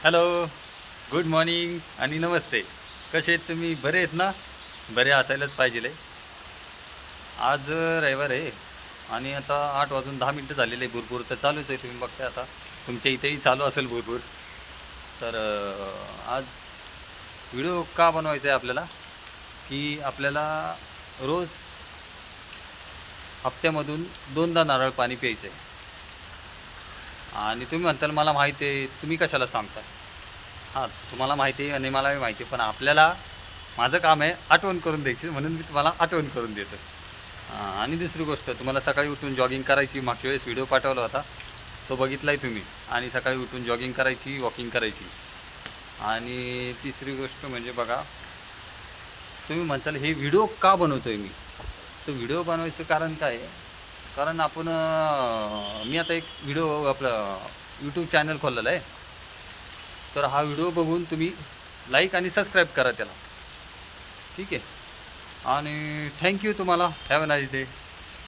Hello, good morning आणि नमस्ते. कसे आहेत तुम्ही? बरे आहेत ना? बरे असायलाच पाहिजे. आज रविवार आहे आणि आता 8 वाजून 10 मिनटं झालेले आहे. भुरभुर तर चालूच आहे, तुम्ही बघताय आता. तुमच्या इथेही चालू असेल भुरभुर. तर आज व्हिडिओ का बनवायचा आहे आपल्याला, की आपल्याला रोज हप्त्यामधून 2दा नारळ पाणी प्यायचं आहे. आणि तुम्ही म्हणताल मला माहिती आहे, तुम्ही कशाला सांगता? हां, तुम्हाला माहिती आहे आणि मलाही माहिती आहे, पण आपल्याला माझं काम आहे आठवण करून द्यायची, म्हणून मी तुम्हाला आठवण करून देतो. आणि दुसरी गोष्ट, तुम्हाला सकाळी उठून जॉगिंग करायची. मागच्या वेळेस व्हिडिओ पाठवला होता, तो बघितला आहे तुम्ही. आणि सकाळी उठून जॉगिंग करायची, वॉकिंग करायची. आणि तिसरी गोष्ट म्हणजे बघा, तुम्ही म्हणसाल हे व्हिडिओ का बनवतो आहे मी? तर व्हिडिओ बनवायचं कारण काय आहे? कारण आपण मी आता एक व्हिडिओ आपलं यूट्यूब चॅनल खोललेलं आहे. तर हा व्हिडिओ बघून तुम्ही लाईक आणि सबस्क्राईब करा त्याला. ठीक आहे. आणि थँक्यू तुम्हाला. Have a nice day.